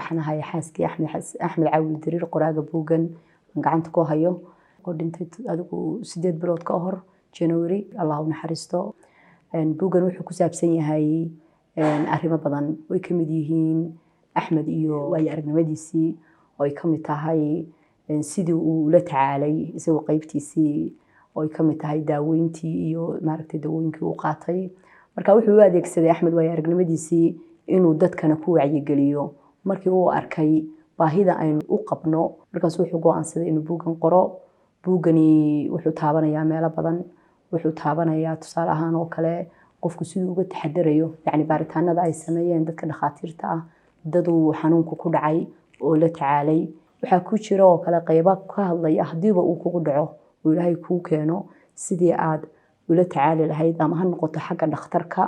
waxaan ahay xaaskii Axmed Caawil Diriir qoraaga buugan aan gacanta ku hayo oo dhintay adigu 8 bilood ka hor January Allah u naxariisto buugan wuxuu ku saabsan yahay arrimo badan way ka mid yihiin Axmed iyo way aragnimadiisii oo ay ka mid tahay sidii uu la tacaalay isagoo qaybtiisii oo ay ka mid tahay daaweyntii iyo maaragtay daawooyinkii uu qaatay marka wuxuu u adeegsaday Axmed way aragnimadiisii inuu dadkana ku wacyi geliyo markii uu arkay baahida aynu u qabno markaas wuxuu go'aansaday inuu buugan qoro buugani wuxuu taabanayaa meelo badan wuxuu taabanayaa tusaale ahaan oo kale qofku siduu uga taxadarayo yani baaritaanada ay sameeyeen dadka dhakhaatiirta ah daduu xanuunku ku dhacay oo la tacaalay waxa ku jira oo kale qaybo ka hadlaya hadiiba uu kugu dhaco oo Ilaahay kuu keeno sidii aad ula tacaali lahayd ama ha noqoto xagga dhakhtarka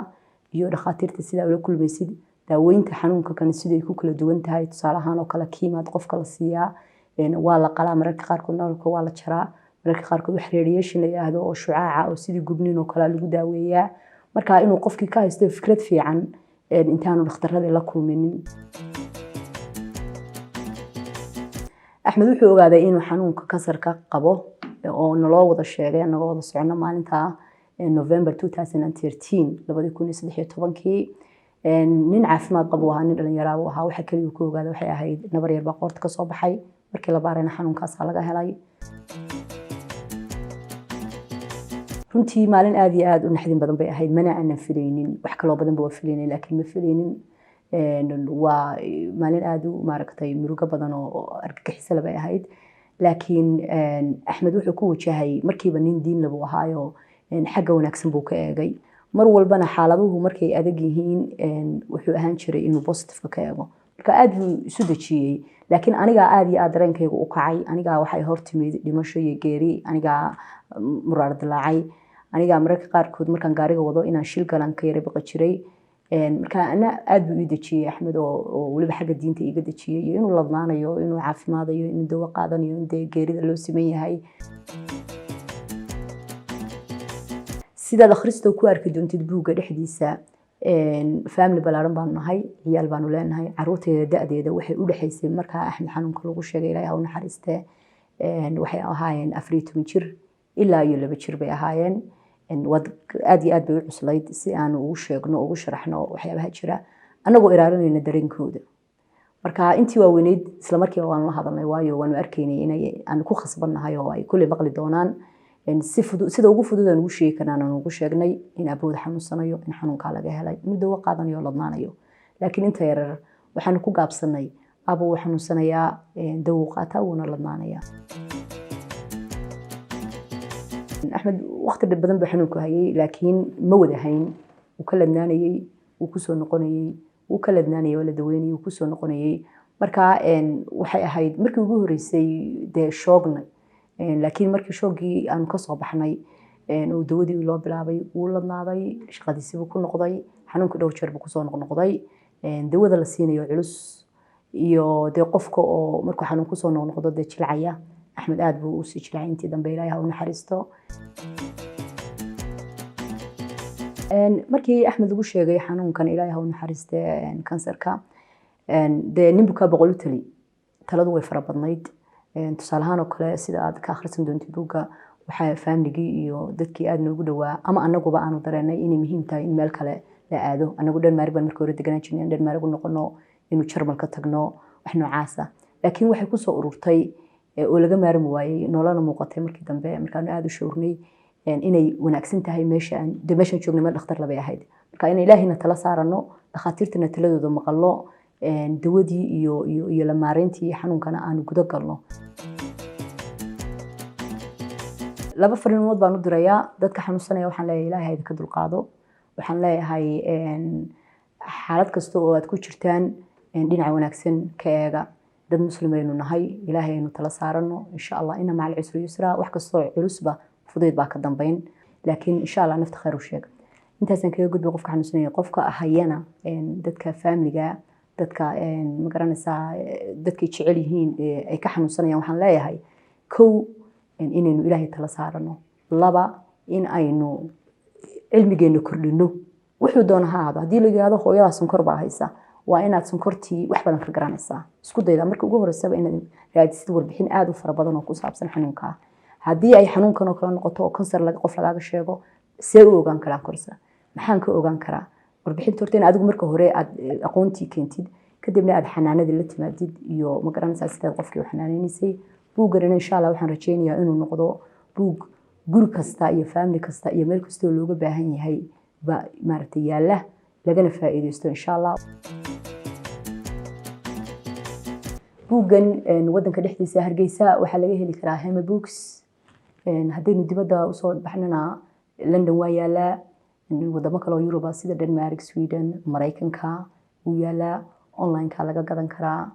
iyo dhakhaatiirta sida ula kulmaysid daaweynta xanuunka kan sidii ay ku kala duwan tahay tusaale ahaan oo kale kiimaad qofka la siiyaa waa la qalaa mararka qaarkood naalka waa la jaraa mararka qaarkood wax radiation la yiraahdo oo shucaaca oo sidii gubniin oo kale lagu daaweeyaa marka inuu qofkii ka haysto fikrad fiican intaanu dhakhtarada la kulminin Axmed wuxuu ogaaday inuu xanuunka kansarka qabo oo naloo wada sheegay anagoo wada socono maalinta November 2013 nin caafimaad qabo ahaa nin dhalinyaro ahaa waxa kaliya uu ku ogaaday waxay ahayd nabar yar qoorta ka soo baxay markii la baarayna xanuunkaas laga helay runtii maalin aad iyo aad u naxdin badan bay ahayd mana aanan filaynin wax kale oo badan baa filaynin laakiin ma filaynin waa maalin aad u maaragtay murugo badan oo argagixis leh bay ahayd laakiin Axmed wuxuu ku wajahay markiiba nin diin leh ahaayo xagga wanaagsan buu ka eegay mar walbana xaaladuhu markay adag yihiin wuxuu ahaan jiray inuu positive ka eego marka aad buu isu dajiyay laakiin aniga aad iyo aad dareenkayga u kacay aniga waxay hortimid dhimasho iyo geeri aniga muraad dilaacay aniga mararka qaarkood markaan gaariga wado inaan shil galan ka yara baqay jiray marka ana aad buu ii dajiyay Axmed oo waliba xagga diinta iga dajiyay iyo inuu ladnaanayo inuu caafimaadayo inuu dawo qaadanayo in geerida loo siman yahay sida akhristo ku arki doontid buuga dhexdiisa family balaaran baan nahay ciyaal baan u leenahay caruurteeda da'deeda waxay u dhaxaysay marka Axmed xanuunka lagu sheegay Ilaahay u naxariiste waxay ahaayeen 14 jir ilaa iyo 2 jir bay ahaayeen aad iyo aad bay u cuslayd si aan ugu sheegno ugu sharaxno waxyaabaha jira anagoo ilaalinayna dareenkooda marka intii waa weyneyd isla markiiba waan la hadalnay waayo waan arkaynay inay aan ku khasbanahay oo ay kulli maqli doonaan sida ugu fudud aan ugu sheegi karnaa aan ugu sheegnay in abooda xanuunsanayo in xanuunka laga helay muddo waa qaadanayo ladnaanayo laakiin inta yarar waxaan ku gaabsanay aboo xanuunsanaya dawo qaata wana ladnaanaya Axmed waqti badan baa xanuunku hayay laakiin ma wada hayn uu ka ladnaanayay uu ku soo noqonayay uu ka ladnaanayay wala daweynay uu ku soo noqonayay marka waxay ahayd markii ugu horeysay shoogna laakiin markii shoogii aan ka soo baxnay oo dawadii loo bilaabay uu ladnaaday shaqadiisii ku noqday xanuunku dhowr jeer buu ku soo noqday dawada la siinayo culus iyo qofka oo markuu xanuun ku soo noqdo jilcaya Axmed aad buu u sii jilcay intii dambe Ilaahay u naxariisto markii Axmed lagu sheegay xanuunkan Ilaahay u naxariiste kansarka nin buka boqol tali taladu way fara badnayd tusaale ahaan oo kale sida aad ka akhrisan doontid buuga waxa family iyo dadkii aad noogu dhawaa ama anaguba aanu dareenay inay muhiim tahay in meel kale la aado anagu Denmark baan markii hore deganaan jirnay Denmark u noqono inuu Jarmal ka tagno wax noocaas ah laakiin waxay ku soo ururtay oo laga maarmi waayay nolona muuqatay markii dambe markaan aad u shoornay inay wanaagsan tahay meeshan joognay meel dhakhtar labay ahayd marka in Ilaahina tala saarano dhakhaatiirtana taladooda maqallo dawadii iyo la maareyntii xanuunkana aanu gudo galno laba fariimood baan u dirayaa dadka xanuunsanaya waxaan leeyahay Ilaahay ka dulqaado waxaan leeyahay xaalad kasta oo aad ku jirtaan dhinaca wanaagsan ka eega dad muslimaynu nahay Ilaahay inuu tala saarano insha Allah inna maal usri yusra wax kasto culusba fudeed baa ka dambeyn laakiin insha Allah nafta khayr u sheeg intaasan kaga gudbo qofka xanuunsanaya qofka ahayana dadka family-ga dadka ma garanaysaa dadkii jecel yihiin ay ka xanuunsanayaan waxaan leeyahay kow inaynu Ilaahay tala saarano laba in aynu cilmigeena kordhino wuxuu doona ha ahaado hadii la yiraahdo hooyada sonkor baa haysa waa inaad sonkortii wax badan ka garanaysaa isku dayda marka ugu horeysaba inaad raadisid warbixin aad u fara badan oo ku saabsan xanuunka haddii ay xanuunkan oo kale noqoto oo kansar qof lagaaga sheego see u ogaan karaa korsa maxaan ka ogaan karaa warbixinta horta in adigu marka hore aad aqoontii keentid kadibna aad xanaanadii la timaadid iyo ma garanaysaa sidaad qofkii u xanaaneynaysay buuggan insha Allah waxaan rajeynayaa inuu noqdo buug guri kasta iyo family kasta iyo meel kasta oo looga baahan yahay ba maartay yaala lagana faa'iideysto insha Allah buuggan wadanka dhexdiisa Hargeysa waxa laga heli karaa Hema Books haddaynu dibadda u soo baxnana London waa yaala wadamo kale oo Yurub sida Denmark Sweden Mareykanka uu yaala online ka laga gadan karaa